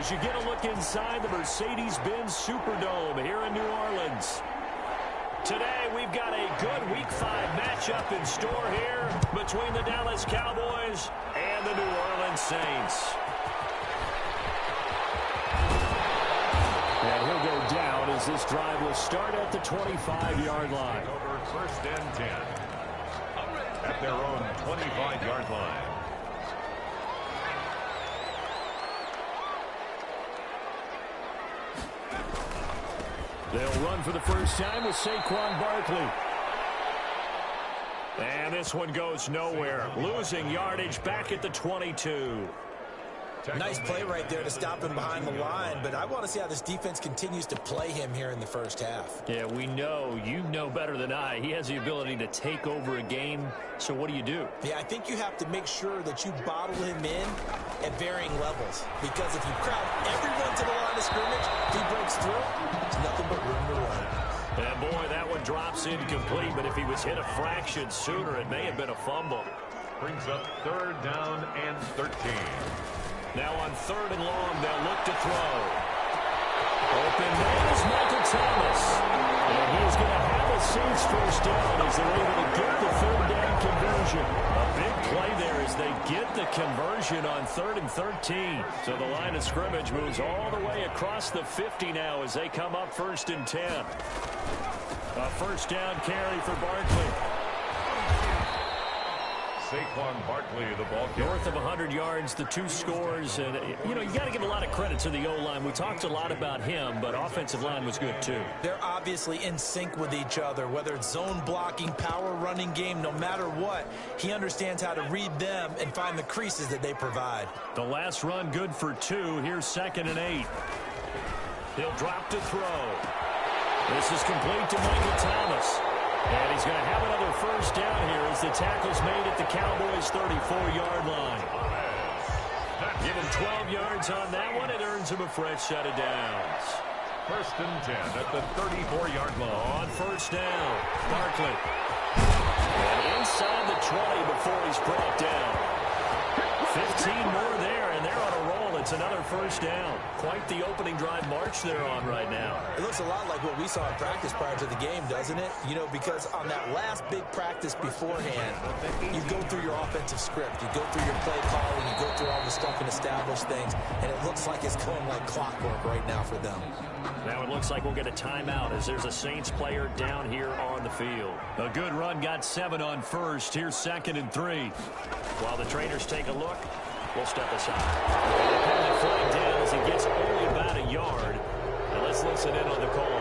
as you get a look inside the Mercedes-Benz Superdome here in New Orleans. Today, we've got a good Week 5 matchup in store here between the Dallas Cowboys and the New Orleans Saints. And he'll go down as this drive will start at the 25-yard line. Over 1st and 10 at their own 25-yard line. They'll run for the first time with Saquon Barkley. And this one goes nowhere. Losing yardage back at the 22. Nice play right there to stop him behind the line, but I want to see how this defense continues to play him here in the first half. Yeah, we know. You know better than I. He has the ability to take over a game, so what do you do? Yeah, I think you have to make sure that you bottle him in at varying levels, because if you crowd everyone to the line of scrimmage, if he breaks through, there's nothing but room to run. And boy, that one drops incomplete, but if he was hit a fraction sooner, it may have been a fumble. Brings up 3rd down and 13. Now on 3rd and long, they'll look to throw. Open man is Michael Thomas. And he's going to have a Saints first down as they're able to get the 3rd down conversion. A big play there as they get the conversion on 3rd and 13. So the line of scrimmage moves all the way across the 50 now as they come up 1st and 10. A first down carry for Barkley. Saquon Barkley, the ball carrier. North of 100 yards, the 2 scores. And, you know, you got to give a lot of credit to the O-line. We talked a lot about him, but offensive line was good, too. They're obviously in sync with each other, whether it's zone blocking, power running game, no matter what. He understands how to read them and find the creases that they provide. The last run good for 2. Here's 2nd and 8. He'll drop to throw. This is complete to Michael Thomas. And he's going to have another first down here as the tackle's made at the Cowboys' 34-yard line. Give him 12 yards on that one. It earns him a fresh set of downs. 1st and 10 at the 34-yard line. On first down, Barkley. And inside the 20 before he's brought down. 15 more there, and they're on a roll. It's another first down. Quite the opening drive march they're on right now. It looks a lot like what we saw in practice prior to the game, doesn't it? You know, because on that last big practice beforehand, you go through your offensive script. You go through your play calling. You go through all the stuff and establish things. And it looks like it's going like clockwork right now for them. Now it looks like we'll get a timeout as there's a Saints player down here on the field. A good run got 7 on first. Here's 2nd and 3. While the traders take a look, we'll step aside. Penalty flag down as he gets only about a yard. Now let's listen in on the call.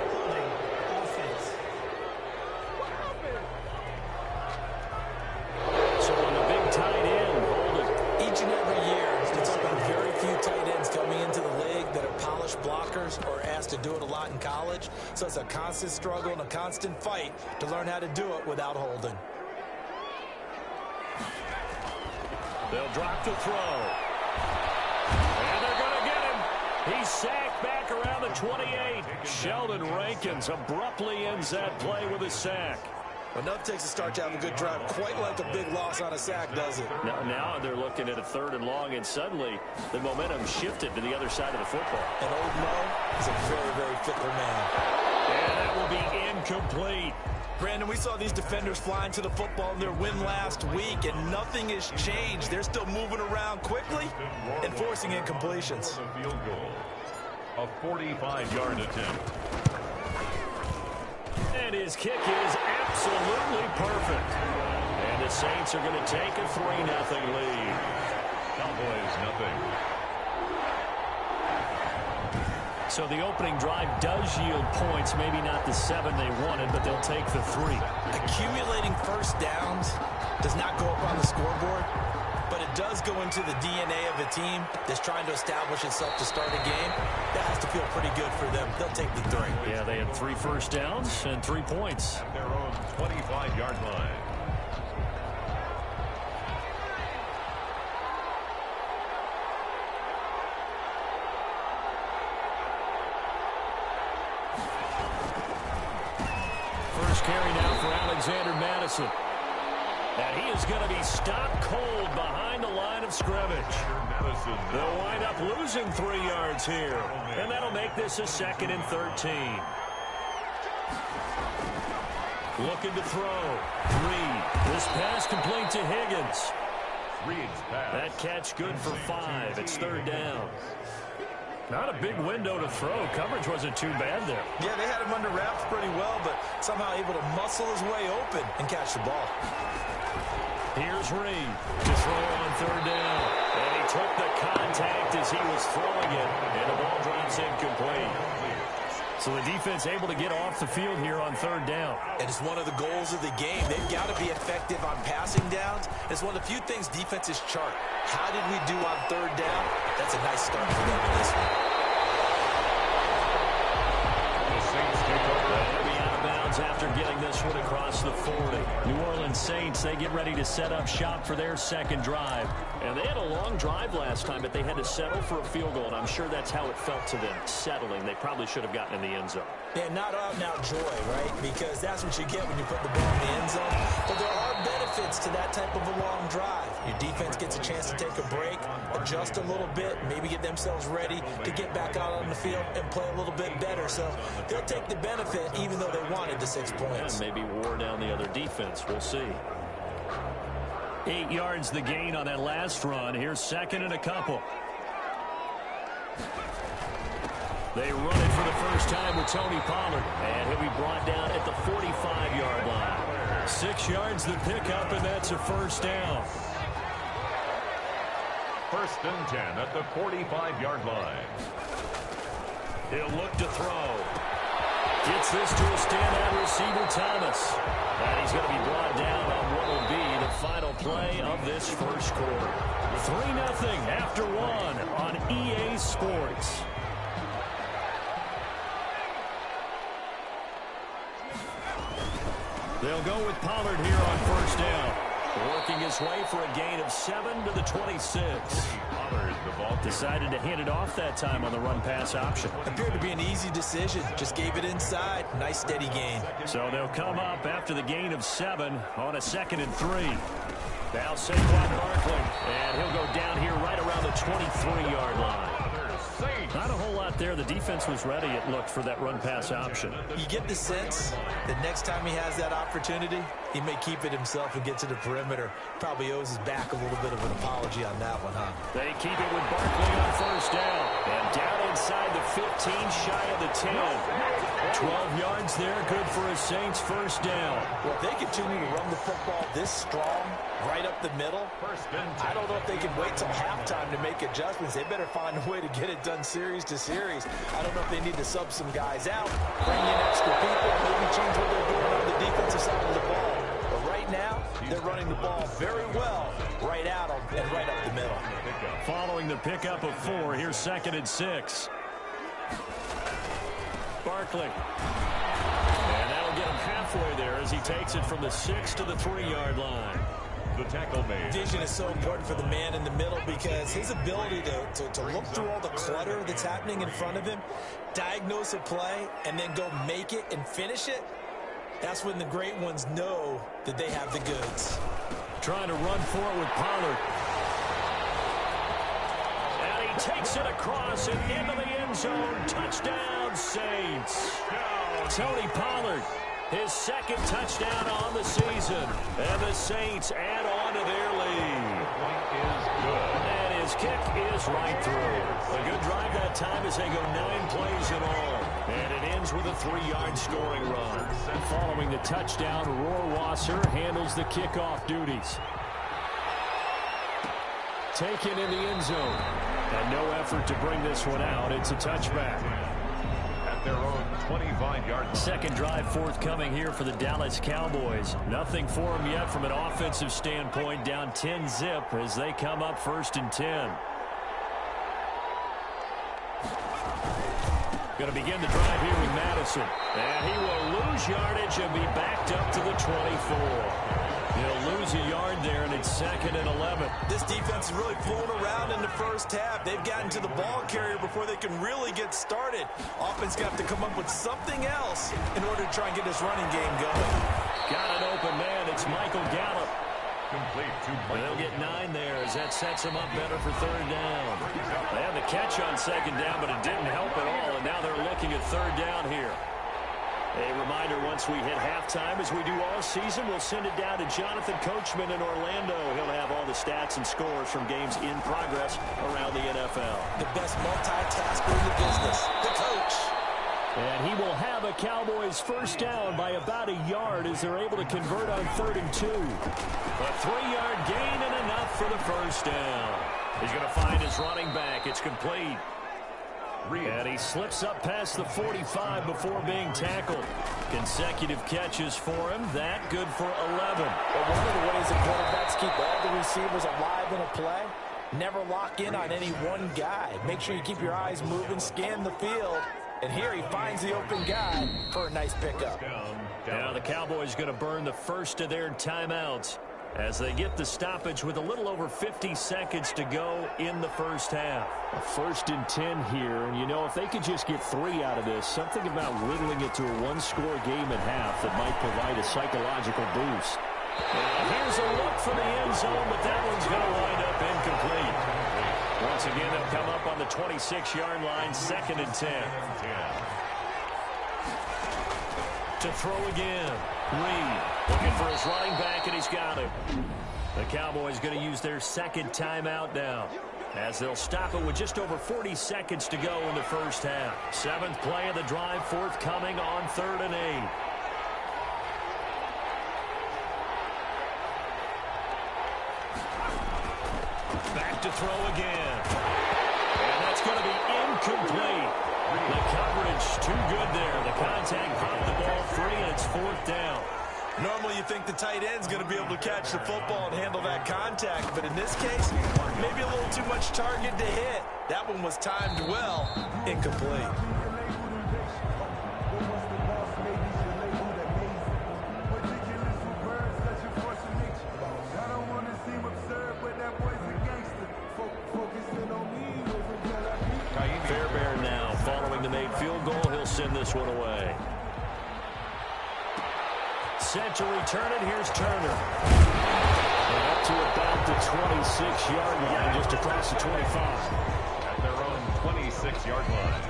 So on the big tight end, hold it. Each and every year, it's been very few tight ends coming into the league that are polished blockers or asked to do it a lot in college. So it's a constant struggle and a constant fight to learn how to do it without holding. They'll drop to throw. And they're going to get him. He's sacked back around the 28. Sheldon Rankins abruptly ends that play with a sack. Enough takes a start to have a good drive. Quite like a big loss on a sack, does it? Now they're looking at a 3rd and long, and suddenly the momentum shifted to the other side of the football. And old Mo is a very, very fickle man. And that will be incomplete. Brandon, we saw these defenders flying to the football in their win last week, and nothing has changed. They're still moving around quickly and forcing incompletions. A field goal. A 45-yard attempt. And his kick is absolutely perfect. And the Saints are going to take a 3-0 lead. Cowboys nothing. So the opening drive does yield points, maybe not the 7 they wanted, but they'll take the 3. Accumulating first downs does not go up on the scoreboard, but it does go into the DNA of a team that's trying to establish itself to start a game. That has to feel pretty good for them. They'll take the 3. Yeah, they had 3 first downs and 3 points. At their own 25-yard line. First carry now for Alexander Madison. And he is going to be stopped cold behind the line of scrimmage. They'll wind up losing 3 yards here. And that'll make this a 2nd and 13. Looking to throw. Reed. This pass complete to Higgins. That catch good for 5. It's 3rd down. Not a big window to throw. Coverage wasn't too bad there. Yeah, they had him under wraps pretty well, but somehow able to muscle his way open and catch the ball. Here's Reed to throw on 3rd down. And he took the contact as he was throwing it, and the ball drops incomplete. So the defense able to get off the field here on 3rd down. And it's one of the goals of the game. They've got to be effective on passing downs. It's one of the few things defenses chart. How did we do on 3rd down? That's a nice start for them in this one. They'll be out of bounds after getting this one across the 40. New Orleans Saints, they get ready to set up shop for their 2nd drive. And they had a long drive last time, but they had to settle for a field goal, and I'm sure that's how it felt to them, settling. They probably should have gotten in the end zone. Yeah, not out-and-out joy, right? Because that's what you get when you put the ball in the end zone. But there are benefits to that type of a long drive. Your defense gets a chance to take a break, adjust a little bit, maybe get themselves ready to get back out on the field and play a little bit better. So they'll take the benefit even though they wanted the 6 points. Yeah, maybe wore down the other defense. We'll see. 8 yards the gain on that last run. Here's 2nd and a couple. They run it for the first time with Tony Pollard. And he'll be brought down at the 45-yard line. 6 yards the pickup, and that's a 1st down. 1st and 10 at the 45-yard line. He'll look to throw. Gets this to a standout receiver, Thomas. And he's going to be brought down on what will be the final play of this 1st quarter. 3-0 after 1 on EA Sports. They'll go with Pollard here on 1st down. Working his way for a gain of 7 to the 26. Decided to hand it off that time on the run-pass option. Appeared to be an easy decision. Just gave it inside. Nice, steady gain. So they'll come up after the gain of 7 on a 2nd and 3. Now Saquon Barkley, and he'll go down here right around the 23-yard line. Not a whole lot there. The defense was ready, it looked, for that run-pass option. You get the sense that next time he has that opportunity, he may keep it himself and get to the perimeter. Probably owes his back a little bit of an apology on that one, huh? They keep it with Barkley on 1st down. And down inside the 15, shy of the 10. 12 yards there, good for a Saints 1st down. Well, if they continue to run the football this strong, right up the middle, I don't know if they can wait till halftime to make adjustments. They better find a way to get it done series to series. I don't know if they need to sub some guys out, bring in extra people, maybe change what they're doing on the defensive side of the ball. But right now, they're running the ball very well right out and right up the middle. Following the pickup of 4, here's 2nd and 6. Barkley. And that'll get him halfway there as he takes it from the 6 to the 3-yard line. The tackle made. Vision is so important for the man in the middle because his ability to look through all the clutter that's happening in front of him, diagnose a play, and then go make it and finish it, that's when the great ones know that they have the goods. Trying to run for it with Pollard. And he takes it across and into the end zone. Touchdown, Saints. Tony Pollard, his 2nd touchdown on the season. And the Saints add on to their lead. And his kick is right through. A good drive that time as they go 9 plays in all. And it ends with a 3-yard scoring run. Following the touchdown, Rohrwasser handles the kickoff duties. Taken in the end zone. And no effort to bring this one out. It's a touchback. At their own 25-yard line. 2nd drive forthcoming here for the Dallas Cowboys. Nothing for them yet from an offensive standpoint. Down 10-zip as they come up 1st and 10. Going to begin the drive here with Madison. And he will lose yardage and be backed up to the 24. He'll lose a yard there, and it's 2nd and 11. This defense is really flown around in the 1st half. They've gotten to the ball carrier before they can really get started. Offense got to come up with something else in order to try and get this running game going. Got an open man. It's Michael Gallup. Complete to They'll get 9 there as that sets them up better for third down. They had the catch on second down, but it didn't help at all, and now they're looking at third down here. A reminder, once we hit halftime, as we do all season, we'll send it down to Jonathan Coachman in Orlando. He'll have all the stats and scores from games in progress around the NFL. The best multitasker in the business, the coach. And he will have a Cowboys first down by about a yard as they're able to convert on 3rd and 2. A 3-yard gain and enough for the first down. He's going to find his running back. It's complete. And he slips up past the 45 before being tackled. Consecutive catches for him. That good for 11. But one of the ways that quarterbacks keep all the receivers alive in a play, never lock in on any one guy. Make sure you keep your eyes moving, scan the field. And here he finds the open guy for a nice pickup. Now the Cowboys going to burn the first of their timeouts as they get the stoppage with a little over 50 seconds to go in the first half. A 1st and 10 here, and you know, if they could just get 3 out of this, something about whittling it to a 1-score game at half that might provide a psychological boost. And here's a look for the end zone, but that one's going to wind up incomplete. Once again, they'll come up on the 26-yard line, 2nd and 10. To throw again. Reed looking for his running back, and he's got him. The Cowboys going to use their 2nd timeout now as they'll stop it with just over 40 seconds to go in the first half. 7th play of the drive forthcoming on 3rd and 8. Back to throw again. And that's going to be incomplete. The coverage too good there. The contact popped the ball free, and it's 4th down. Normally you think the tight end's going to be able to catch the football and handle that contact, but in this case, maybe a little too much target to hit. That one was timed well. Incomplete. Fairbairn now following the made field goal. He'll send this one away. Set to return it. Here's Turner. And up to about the 26-yard line, just across the 25. At their own 26-yard line.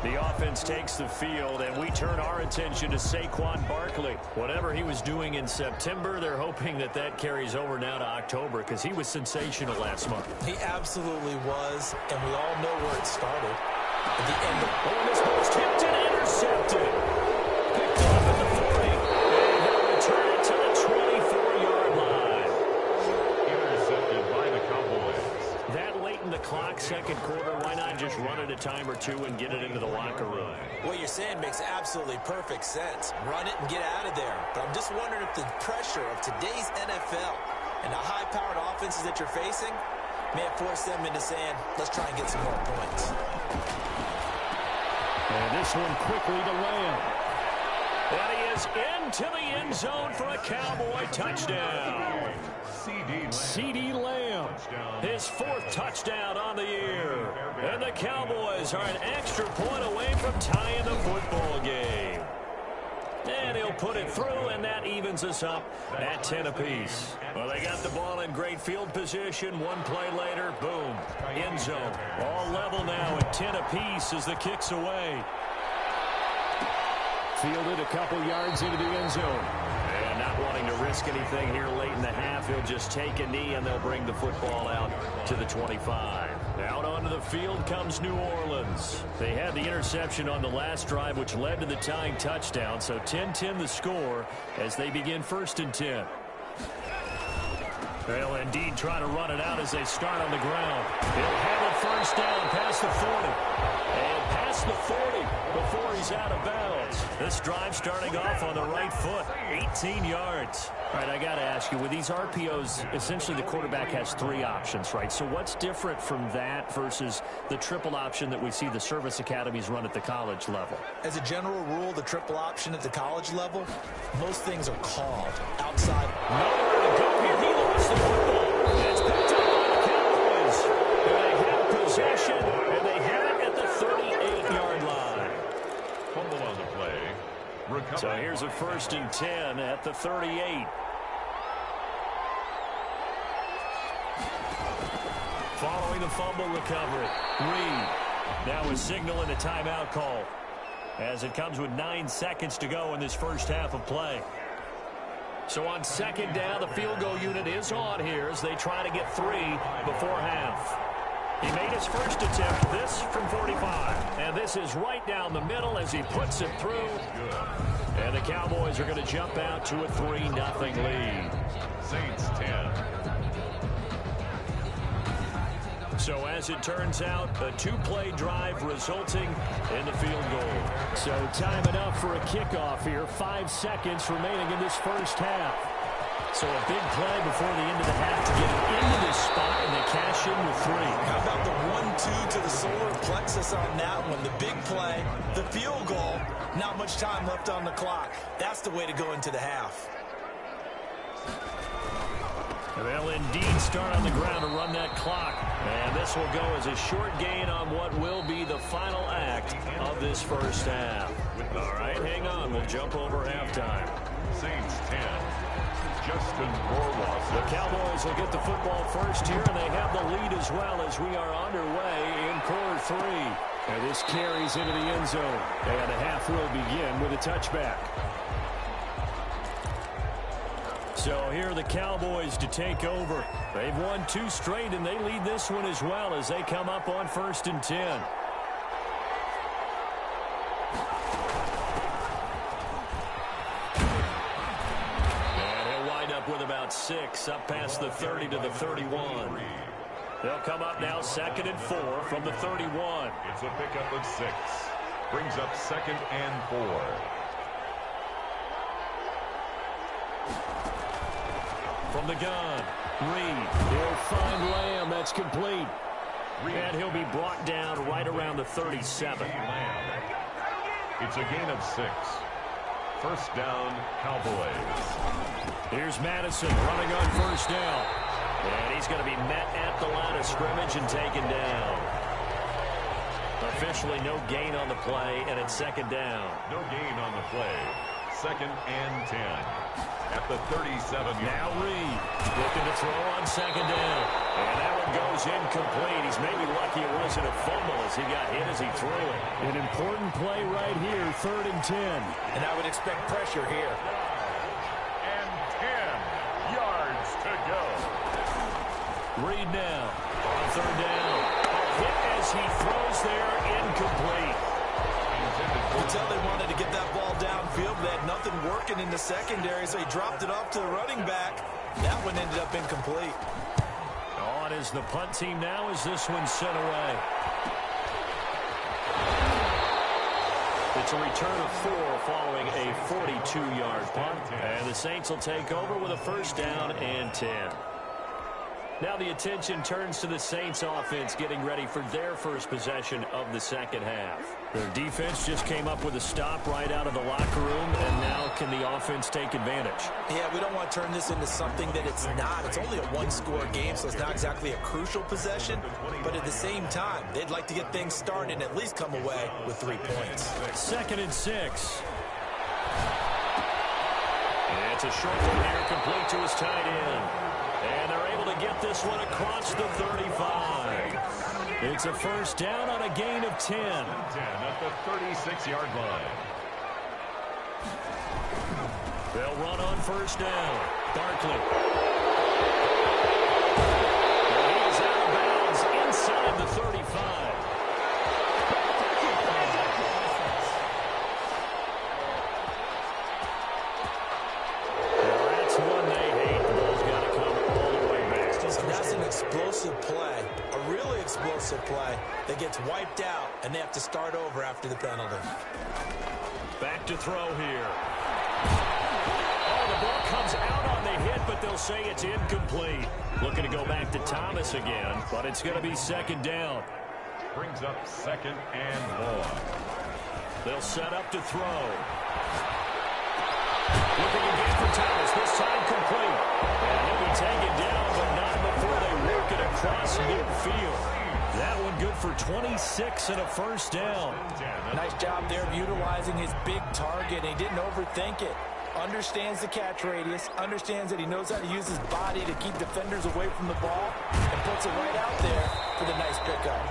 The offense takes the field, and we turn our attention to Saquon Barkley. Whatever he was doing in September, they're hoping that that carries over now to October because he was sensational last month. He absolutely was, and we all know where it started. At the end of this ball's tipped and intercepted. Picked off at the 40, and he'll return it to the 24-yard line. Intercepted by the Cowboys. That late in the clock, 2nd quarter, why not just run it a time or two and get it into the locker room? what you're saying makes absolutely perfect sense. Run it and get out of there. But I'm just wondering if the pressure of today's NFL and the high-powered offenses that you're facing may have forced them into saying, let's try and get some more points. And this one quickly to Lamb. And he is into the end zone for a Cowboy touchdown. CeeDee Lamb, his 4th touchdown on the year. And the Cowboys are an extra point away from tying the football game. And he'll put it through, and that evens us up at 10 apiece. Well, they got the ball in great field position. One play later, boom, end zone. All level now at 10 apiece as the kick's away. Fielded a couple yards into the end zone. And not wanting to risk anything here late in the half, he'll just take a knee, and they'll bring the football out to the 25. Out onto the field comes New Orleans. They had the interception on the last drive, which led to the tying touchdown. So 10-10 the score as they begin 1st and 10. They'll indeed try to run it out as they start on the ground. He'll have it first down past the 40. And past the 40 before he's out of bounds. This drive starting off on the right foot, 18 yards. All right, I got to ask you, with these RPOs, essentially the quarterback has 3 options, right? So what's different from that versus the triple option that we see the service academies run at the college level? As a general rule, the triple option at the college level, most things are called outside. Nowhere to go here. He lost the football. It's picked up by the Cowboys. And they have possession, and they have it at the 38-yard line. Fumble on the play. So here's a 1st and 10 at the 38. Following the fumble recovery, Reed now is signaling a timeout call as it comes with 9 seconds to go in this first half of play. So on second down, the field goal unit is on here as they try to get 3 before half. He made his first attempt, this from 45. And this is right down the middle as he puts it through. And the Cowboys are going to jump out to a 3-0 lead. Saints 10. So as it turns out, a 2-play drive resulting in the field goal. So time enough for a kickoff here. 5 seconds remaining in this first half. So a big play before the end of the half to get it into this spot, and they cash in with 3. How about the 1-2 to the solar plexus on that one? The big play, the field goal, not much time left on the clock. That's the way to go into the half. They'll indeed start on the ground to run that clock. And this will go as a short gain on what will be the final act of this first half. All right, hang on. We'll jump over halftime. Saints 10. Justin Borwas. The Cowboys will get the football first here, and they have the lead as well as we are underway in quarter 3. And this carries into the end zone. And the half will begin with a touchback. So here are the Cowboys to take over. They've won 2 straight, and they lead this one as well as they come up on 1st and 10. And he'll wind up with about 6, up past the 30 to the 31. They'll come up now 2nd and 4 from the 31. It's a pickup of 6. Brings up 2nd and 4. From the gun, Reed. He'll find Lamb. That's complete. And he'll be brought down right around the 37. It's a gain of 6. First down, Cowboys. Here's Madison running on first down. And he's going to be met at the line of scrimmage and taken down. Officially no gain on the play, and it's 2nd down. No gain on the play. 2nd and 10. At the 37-yard. Now Reed looking to throw on 2nd down. And that one goes incomplete. He's maybe lucky it wasn't a fumble as he got hit as he threw it. An important play right here, 3rd and 10. And I would expect pressure here. And 10 yards to go. Reed now on 3rd down. Hit as he throws there, incomplete. You can tell they wanted to get that ball downfield. They had nothing working in the secondary, so he dropped it off to the running back. That one ended up incomplete. On is the punt team now as this one's sent away. It's a return of 4 following a 42-yard punt. And the Saints will take over with a 1st down and 10. Now the attention turns to the Saints offense getting ready for their first possession of the second half. Their defense just came up with a stop right out of the locker room, and now can the offense take advantage? Yeah, we don't want to turn this into something that it's not. It's only a 1-score game, so it's not exactly a crucial possession. But at the same time, they'd like to get things started and at least come away with 3 points. 2nd and 6. And it's a short one here, complete to his tight end. And they're able to get this one across the 35. It's a 1st down on a gain of 10. 10 at the 36-yard line. They'll run on 1st down. Barkley. And he is out of bounds inside the 35. Explosive play, a really explosive play that gets wiped out, and they have to start over after the penalty. Back to throw here. Oh, the ball comes out on the hit, but they'll say it's incomplete. Looking to go back to Thomas again, but it's going to be 2nd down. Brings up 2nd and long. They'll set up to throw. Looking again for Thomas, this time complete. And he'll be taken down, but not before they work it across midfield. That one good for 26 and a 1st down. Nice job there of utilizing his big target. He didn't overthink it. understands the catch radius, understands that he knows how to use his body to keep defenders away from the ball, and puts it right out there for the nice pickup.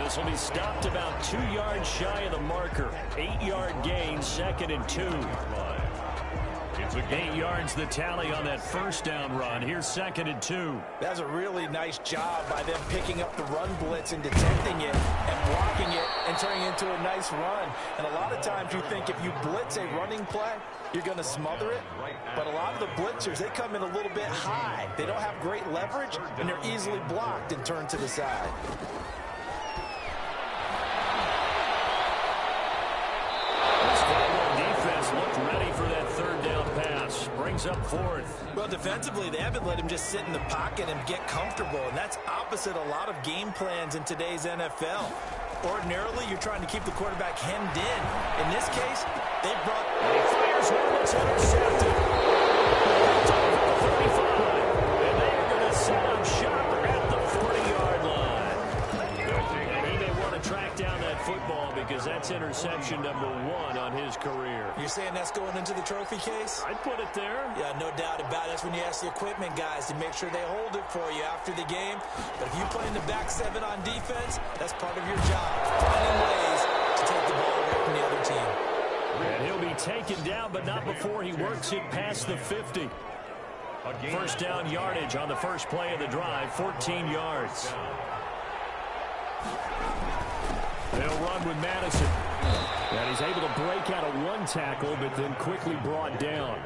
This will be stopped about 2 yards shy of the marker. 8-yard gain, 2nd and 2. It's a 8 yards the tally on that first down run. Here's 2nd and 2. That's a really nice job by them picking up the run blitz and detecting it and blocking it and turning it into a nice run. And a lot of times you think if you blitz a running play, you're going to smother it. But a lot of the blitzers, they come in a little bit high. They don't have great leverage, and they're easily blocked and turned to the side. Looked ready for that 3rd down pass. Brings up 4th. Well, defensively, they haven't let him just sit in the pocket and get comfortable, and that's opposite a lot of game plans in today's NFL. Ordinarily, you're trying to keep the quarterback hemmed in. In this case, they brought... He fires one that's intercepted. It's over the 35, and they're going to set up shop at the 40-yard line. And he may want to track down that football because that's interception number 1 on his career. You're saying that's going into the trophy case? I'd put it there. Yeah, no doubt about it. That's when you ask the equipment guys to make sure they hold it for you after the game. But if you play in the back 7 on defense, that's part of your job. Finding ways to take the ball away from the other team. And he'll be taken down, but not before he works it past the 50. First down yardage on the first play of the drive, 14 yards. They'll run with Madison. And he's able to break out of 1 tackle, but then quickly brought down.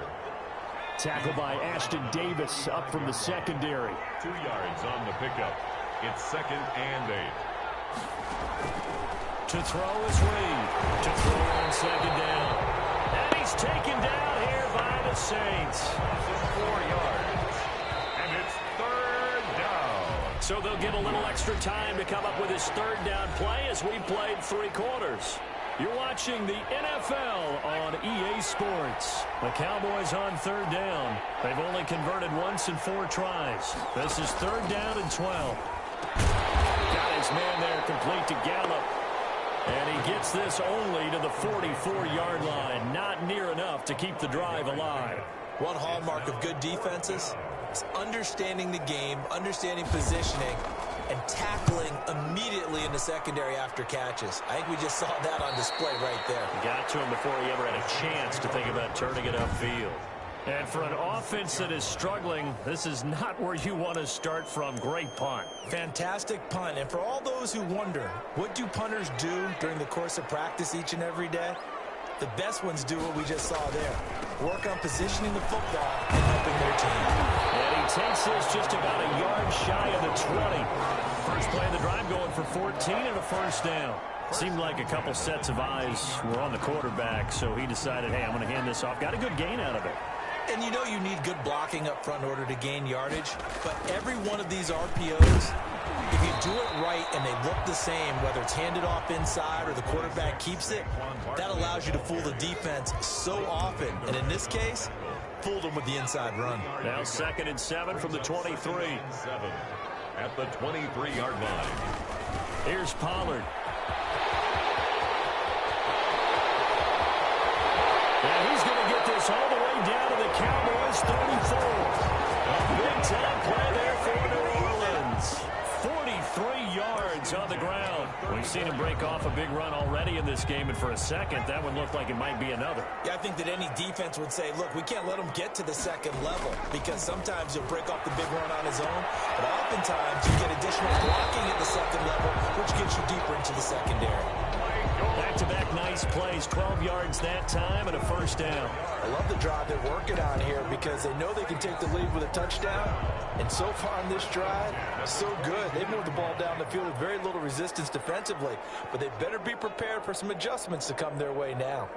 Tackle by Ashton Davis up from the secondary. 2 yards on the pickup. It's 2nd and 8. To throw is Reed. To throw on 2nd down. And he's taken down here by the Saints. 4 yards. And it's 3rd down. So they'll get a little extra time to come up with his 3rd down play as we played 3 quarters. You're watching the NFL on EA Sports. The Cowboys on 3rd down. They've only converted once in 4 tries. This is 3rd down and 12. Got his man there complete to Gallup. And he gets this only to the 44-yard line. Not near enough to keep the drive alive. One hallmark of good defenses is understanding the game, understanding positioning, and tackling immediately in the secondary after catches. I think we just saw that on display right there. Got to him before he ever had a chance to think about turning it upfield. And for an offense that is struggling, this is not where you want to start from. Great punt. Fantastic punt. And for all those who wonder, what do punters do during the course of practice each and every day? The best ones do what we just saw there. Work on positioning the football and helping their team. And he takes this just about a yard shy of the 20. First play of the drive going for 14 and a first down. Seemed like a couple sets of eyes were on the quarterback, so he decided, hey, I'm going to hand this off. Got a good gain out of it. And you know you need good blocking up front in order to gain yardage, but every one of these RPOs, if you do it right and they look the same, whether it's handed off inside or the quarterback keeps it, that allows you to fool the defense so often. And in this case, fooled them with the inside run. Now 2nd and 7 from the 23. 7 at the 23-yard line. Here's Pollard. And he's going to get this all the way down to the Cowboys' 34. A big-time play there for New Orleans. 43 yards on the ground. We've seen him break off a big run already in this game, and for a second, that one looked like it might be another. Yeah, I think that any defense would say, look, we can't let him get to the second level because sometimes he'll break off the big run on his own, but oftentimes you get additional blocking at the second level, which gets you deeper into the secondary. Back-to-back nice plays, 12 yards that time and a first down. I love the drive they're working on here because they know they can take the lead with a touchdown. And so far on this drive, so good. They moved the ball down the field with very little resistance defensively, but they better be prepared for some adjustments to come their way now.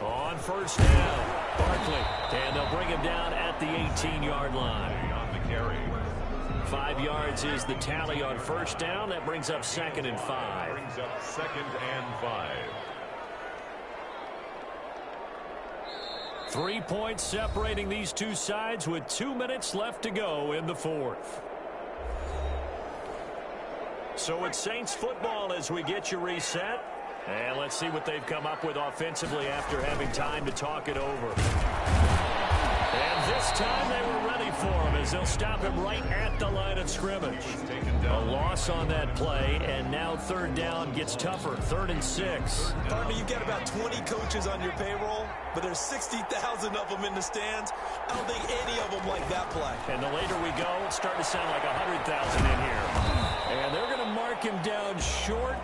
On first down, Barkley, and they'll bring him down at the 18-yard line. On the carry. 5 yards is the tally on first down. That brings up 2nd and 5. Brings up 2nd and 5. 3 points separating these two sides with 2 minutes left to go in the 4th. So it's Saints football as we get you reset. And let's see what they've come up with offensively after having time to talk it over. And this time they were ready for him as they'll stop him right at the line of scrimmage. A loss on that play, and now third down gets tougher. 3rd and 6. Partner, you've got about 20 coaches on your payroll, but there's 60,000 of them in the stands. I don't think any of them like that play. And the later we go, it's starting to sound like 100,000 in here. And they're going to mark him down short,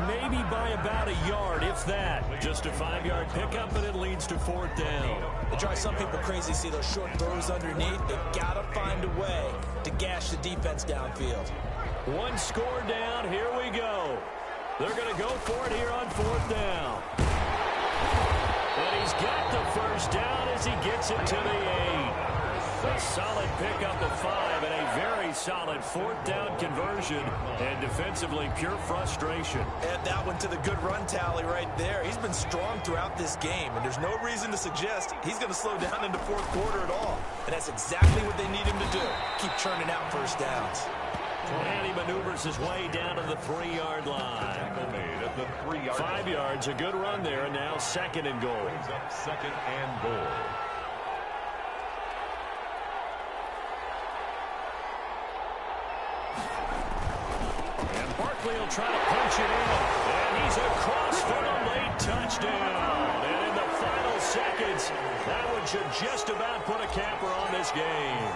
maybe by about a yard, if that. Just a 5-yard pickup, and it leads to 4th down. It drives some people crazy to see those short throws underneath. They've got to find a way to gash the defense downfield. One score down. Here we go. They're going to go for it here on 4th down. And he's got the first down as he gets it to the 8. A solid pickup of 5 and a very solid 4th down conversion. And defensively, pure frustration. Add that one to the good run tally right there. He's been strong throughout this game, and there's no reason to suggest he's going to slow down in the 4th quarter at all. And that's exactly what they need him to do. Keep churning out first downs. And he maneuvers his way down to the 3-yard line. 5 yards, a good run there, and now 2nd and goal. 2nd and goal. And Barkley will try to punch it in. And he's across for a late touchdown. And in the final seconds, that one should just about put a capper on this game.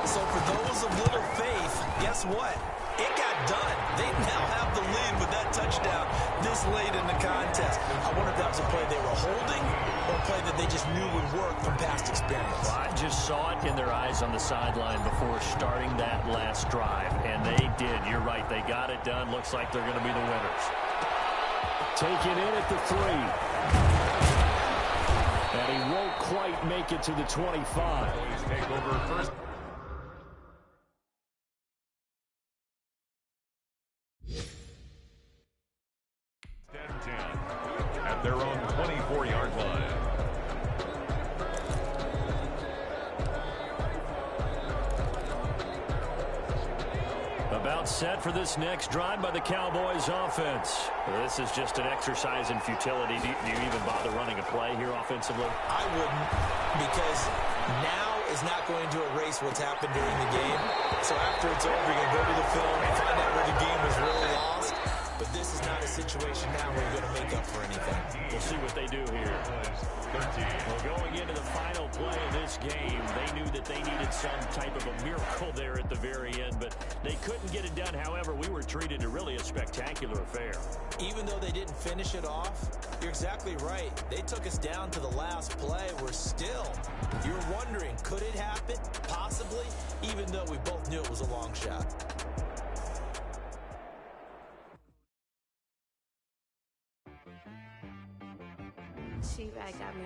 So for those of little faith, guess what? It got done. They now have the lead with that touchdown this late in the contest. I wonder if that was a play they were holding or a play that they just knew would work from past experience. Well, I just saw it in their eyes on the sideline before starting that last drive, and they did. You're right. They got it done. Looks like they're going to be the winners. Taken in at the 3. And he won't quite make it to the 25. Take over first. At their own 24-yard line. About set for this next drive by the Cowboys offense. This is just an exercise in futility. Do you even bother running a play here offensively? I wouldn't, because now is not going to erase what's happened during the game. So after it's over, you're going to go to the film and find out where the game was really lost. But this is not a situation now where you're going to make up for anything. We'll see what they do here. Well, going into the final play of this game, they knew that they needed some type of a miracle there at the very end, but they couldn't get it done. However, we were treated to really a spectacular affair. Even though they didn't finish it off, you're exactly right. They took us down to the last play. We're still, you're wondering, could it happen? Possibly, even though we both knew it was a long shot. She back got me.